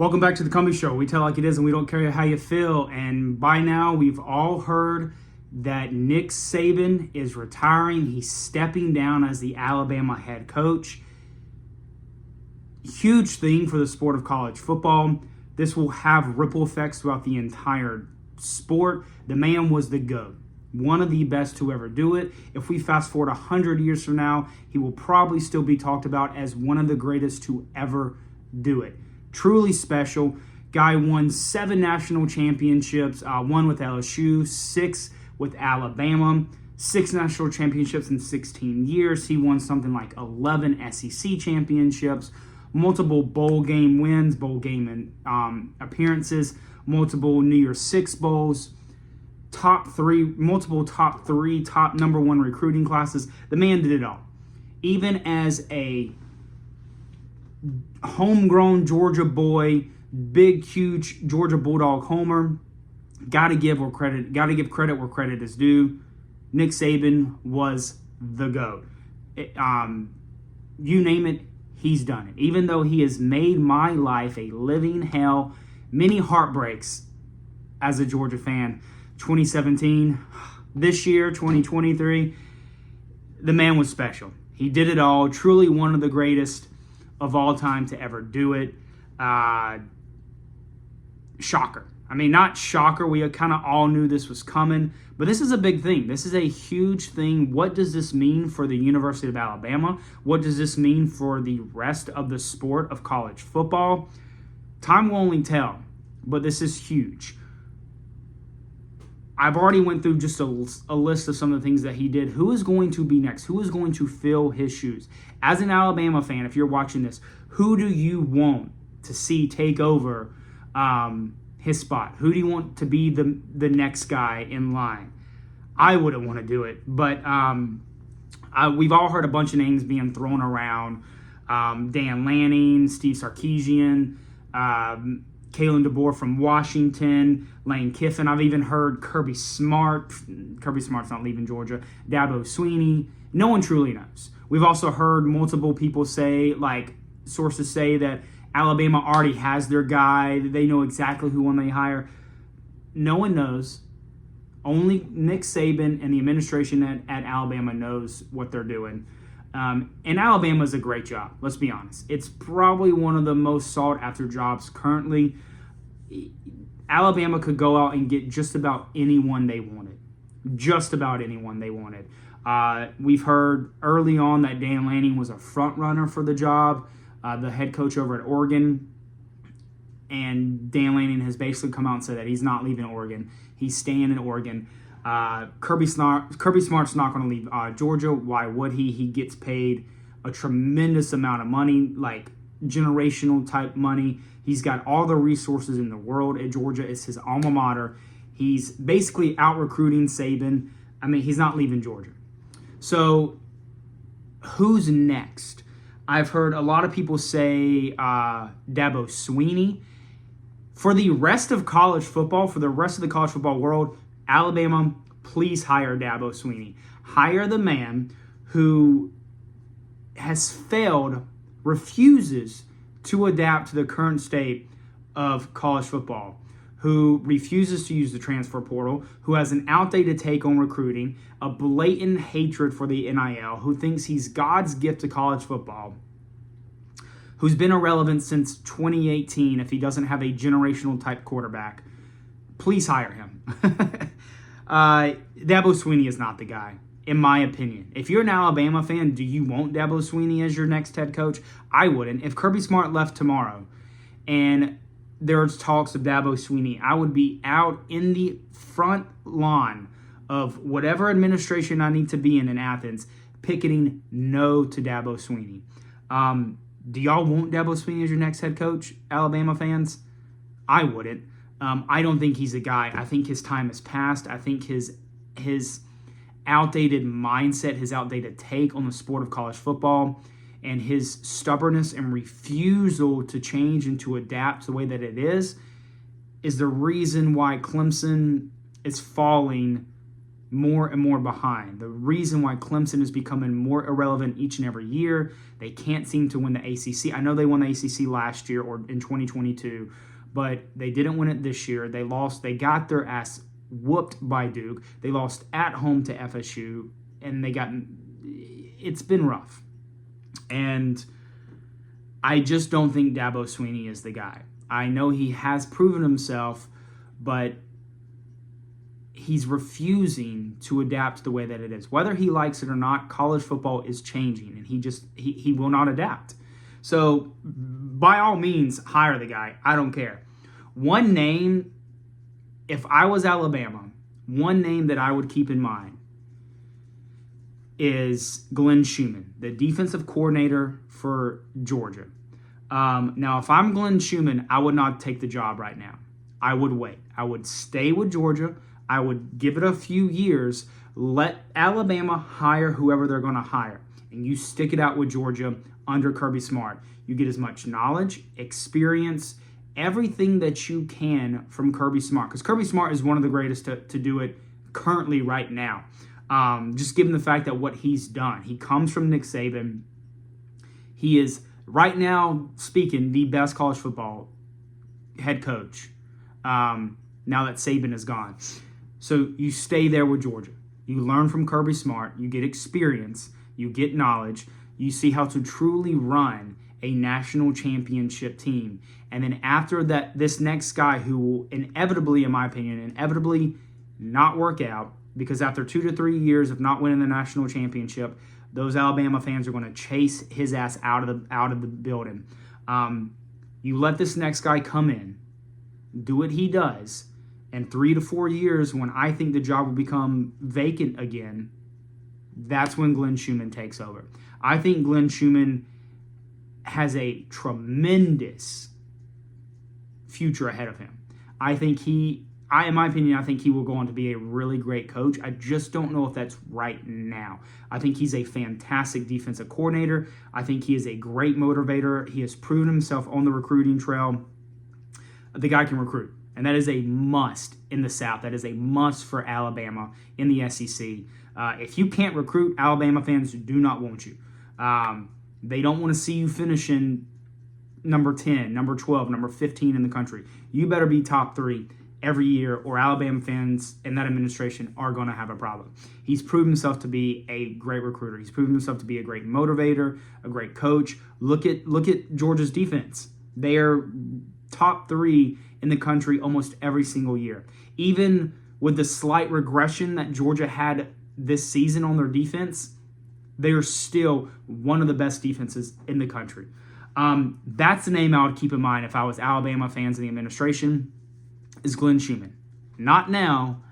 Welcome back to the Cumbie Show. We tell like it is and we don't care how you feel. And by now, we've all heard that Nick Saban is retiring. He's stepping down as the Alabama head coach. Huge thing for the sport of college football. This will have ripple effects throughout the entire sport. The man was the GOAT. One of the best to ever do it. If we fast forward 100 years from now, he will probably still be talked about as one of the greatest to ever do it. Truly special. Guy won 7 national championships, 1 with LSU, 6 with Alabama, 6 national championships in 16 years. He won something like 11 SEC championships, multiple bowl game wins, bowl game appearances, multiple New Year's Six bowls, multiple top 3, top number 1 recruiting classes. The man did it all. Even as a homegrown Georgia boy, big, huge Georgia Bulldog homer, gotta give credit where credit is due. Nick Saban was the GOAT. You name it, he's done it. Even though he has made my life a living hell, many heartbreaks as a Georgia fan. 2017, this year, 2023, the man was special. He did it all. Truly one of the greatest of all time to ever do it. Shocker. I mean, not shocker. We kind of all knew this was coming, but this is a big thing. This is a huge thing. What does this mean for the University of Alabama? What does this mean for the rest of the sport of college football? Time will only tell, but this is huge. I've already went through just a list of some of the things that he did. Who is going to be next? Who is going to fill his shoes? As an Alabama fan, if you're watching this, who do you want to see take over his spot? Who do you want to be the next guy in line? I wouldn't want to do it, but we've all heard a bunch of names being thrown around. Dan Lanning, Steve Sarkisian, Kalen DeBoer from Washington, Lane Kiffin. I've even heard Kirby Smart. Kirby Smart's not leaving Georgia. Dabo Swinney. No one truly knows. We've also heard multiple people say, like sources say, that Alabama already has their guy. They know exactly who one they hire. No one knows. Only Nick Saban and the administration at Alabama knows what they're doing. And Alabama is a great job. Let's be honest. It's probably one of the most sought after jobs currently. Alabama could go out and get just about anyone they wanted. Just about anyone they wanted. We've heard early on that Dan Lanning was a front runner for the job, the head coach over at Oregon. And Dan Lanning has basically come out and said that he's not leaving Oregon. He's staying in Oregon. Kirby Smart's not going to leave Georgia. Why would he? He gets paid a tremendous amount of money, like generational type money. He's got all the resources in the world at Georgia. It's his alma mater. He's basically out recruiting Saban. I mean, he's not leaving Georgia. So who's next? I've heard a lot of people say Dabo Swinney. For the rest of college football, for the rest of the college football world, Alabama, please hire Dabo Swinney. Hire the man who has failed, refuses to adapt to the current state of college football, who refuses to use the transfer portal, who has an outdated take on recruiting, a blatant hatred for the NIL, who thinks he's God's gift to college football, who's been irrelevant since 2018 if he doesn't have a generational type quarterback. Please hire him. Dabo Swinney is not the guy, in my opinion. If you're an Alabama fan, do you want Dabo Swinney as your next head coach? I wouldn't. If Kirby Smart left tomorrow and there's talks of Dabo Swinney, I would be out in the front lawn of whatever administration I need to be in Athens, picketing no to Dabo Swinney. Do y'all want Dabo Swinney as your next head coach, Alabama fans? I wouldn't. I don't think he's a guy. I think his time has passed. I think his outdated mindset, his outdated take on the sport of college football, and his stubbornness and refusal to change and to adapt to the way that it is the reason why Clemson is falling more and more behind. The reason why Clemson is becoming more irrelevant each and every year, they can't seem to win the ACC. I know they won the ACC last year or in 2022, but they didn't win it this year. They lost. They got their ass whooped by Duke. They lost at home to FSU, and it's been rough. And I just don't think Dabo Swinney is the guy. I know he has proven himself, but he's refusing to adapt to the way that it is. Whether he likes it or not, college football is changing, and he will not adapt. So by all means, hire the guy. I don't care. One name, if I was Alabama, one name that I would keep in mind is Glenn Schumann, the defensive coordinator for Georgia. Now, if I'm Glenn Schumann, I would not take the job right now. I would wait. I would stay with Georgia. I would give it a few years. Let Alabama hire whoever they're going to hire. And you stick it out with Georgia under Kirby Smart. You get as much knowledge, experience, everything that you can from Kirby Smart. Because Kirby Smart is one of the greatest to do it currently right now. Just given the fact that what he's done. He comes from Nick Saban. He is, right now, speaking, the best college football head coach now that Saban is gone. So you stay there with Georgia. You learn from Kirby Smart. You get experience. You get knowledge. You see how to truly run a national championship team. And then after that, this next guy who will inevitably, in my opinion, not work out, because after 2 to 3 years of not winning the national championship, those Alabama fans are going to chase his ass out of the building. You let this next guy come in, do what he does, and 3 to 4 years, when I think the job will become vacant again, that's when Glenn Schumann takes over. I think Glenn Schumann has a tremendous future ahead of him. In my opinion, I think he will go on to be a really great coach. I just don't know if that's right now. I think he's a fantastic defensive coordinator. I think he is a great motivator. He has proven himself on the recruiting trail. The guy can recruit, and that is a must in the South. That is a must for Alabama in the SEC. If you can't recruit, Alabama fans do not want you. They don't want to see you finishing number 10, number 12, number 15 in the country. You better be top 3 every year, or Alabama fans and that administration are going to have a problem. He's proven himself to be a great recruiter. He's proven himself to be a great motivator, a great coach. Look at Georgia's defense. They are top 3 in the country almost every single year. Even with the slight regression that Georgia had this season on their defense, they are still one of the best defenses in the country. That's the name I would keep in mind if I was Alabama fans in the administration, is Glenn Schumann. Not now,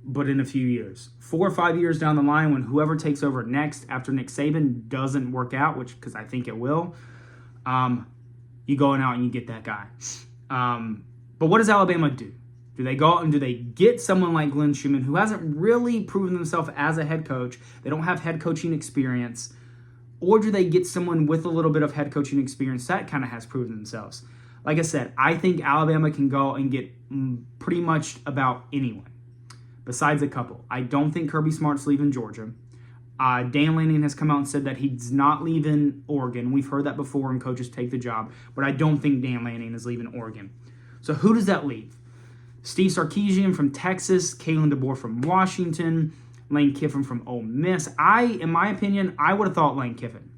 but in a few years. 4 or 5 years down the line, when whoever takes over next after Nick Saban doesn't work out, because I think it will, you go out and you get that guy. But what does Alabama do? Do they go out and do they get someone like Glenn Schumann, who hasn't really proven himself as a head coach? They don't have head coaching experience. Or do they get someone with a little bit of head coaching experience that kind of has proven themselves? Like I said, I think Alabama can go and get pretty much about anyone, besides a couple. I don't think Kirby Smart's leaving Georgia. Dan Lanning has come out and said that he's not leaving Oregon. We've heard that before, and coaches take the job. But I don't think Dan Lanning is leaving Oregon. So who does that leave? Steve Sarkisian from Texas, Kalen DeBoer from Washington, Lane Kiffin from Ole Miss. In my opinion, I would have thought Lane Kiffin.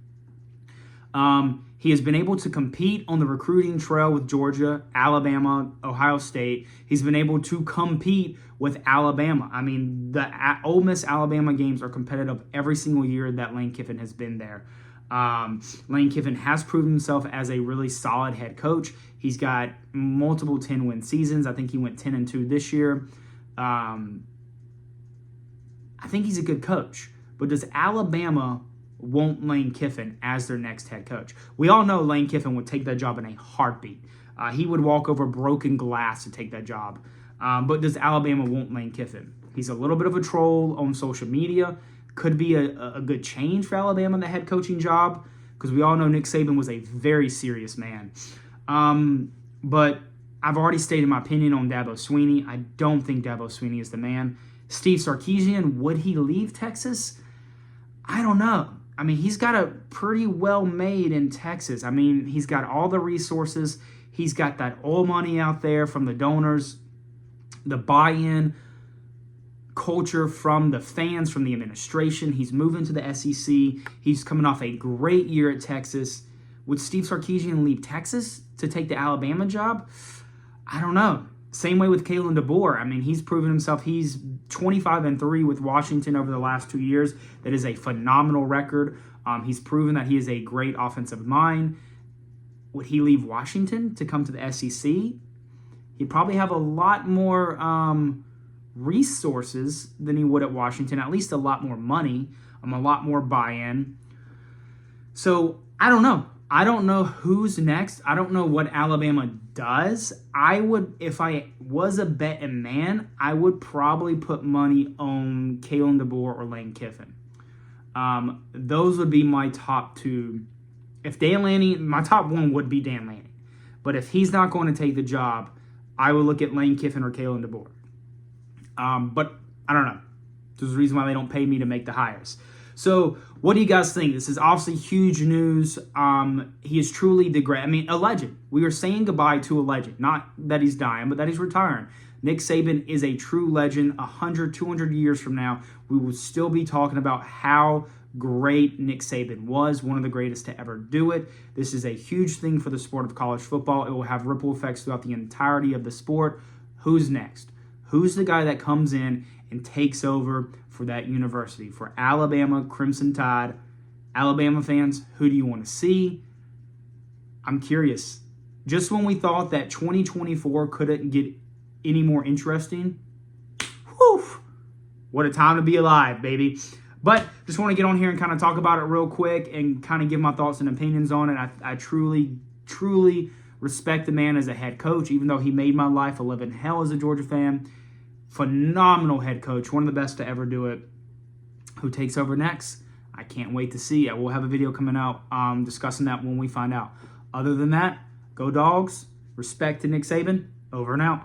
He has been able to compete on the recruiting trail with Georgia, Alabama, Ohio State. He's been able to compete with Alabama. I mean, the Ole Miss-Alabama games are competitive every single year that Lane Kiffin has been there. Lane Kiffin has proven himself as a really solid head coach. He's got multiple 10-win seasons. I think he went 10-2 this year. I think he's a good coach. But does Alabama want Lane Kiffin as their next head coach? We all know Lane Kiffin would take that job in a heartbeat. He would walk over broken glass to take that job. But does Alabama want Lane Kiffin? He's a little bit of a troll on social media. Could be a good change for Alabama, the head coaching job, because we all know Nick Saban was a very serious man. But I've already stated my opinion on Dabo Swinney. I don't think Dabo Swinney is the man. Steve Sarkisian, would he leave Texas? I don't know. I mean, he's got a pretty well made in Texas. I mean, he's got all the resources. He's got that oil money out there from the donors, the buy-in culture from the fans, from the administration. He's moving to the SEC. He's coming off a great year at Texas. Would Steve Sarkisian leave Texas to take the Alabama job? I don't know. Same way with Kalen DeBoer. I mean, he's proven himself. He's 25-3 with Washington over the last 2 years. That is a phenomenal record. He's proven that he is a great offensive mind. Would he leave Washington to come to the SEC? He'd probably have a lot more resources than he would at Washington, at least a lot more money, a lot more buy-in. So I don't know. I don't know who's next. I don't know what Alabama does. I would, if I was a betting man, I would probably put money on Kalen DeBoer or Lane Kiffin. Those would be my top two. If Dan Lanning, my top one would be Dan Lanning. But if he's not going to take the job, I would look at Lane Kiffin or Kalen DeBoer. But I don't know. There's a reason why they don't pay me to make the hires. So what do you guys think? This is obviously huge news. He is truly the great, a legend. We are saying goodbye to a legend. Not that he's dying, but that he's retiring. Nick Saban is a true legend. 100, 200 years from now, we will still be talking about how great Nick Saban was, one of the greatest to ever do it. This is a huge thing for the sport of college football. It will have ripple effects throughout the entirety of the sport. Who's next? Who's the guy that comes in and takes over for that university? For Alabama Crimson Tide, Alabama fans, who do you want to see? I'm curious. Just when we thought that 2024 couldn't get any more interesting, whew, what a time to be alive, baby. But just want to get on here and kind of talk about it real quick and kind of give my thoughts and opinions on it. I truly, truly respect the man as a head coach, even though he made my life a living hell as a Georgia fan. Phenomenal head coach, one of the best to ever do it. Who takes over next? I can't wait to see. We'll have a video coming out discussing that when we find out. Other than that, go Dogs. Respect to Nick Saban. Over and out.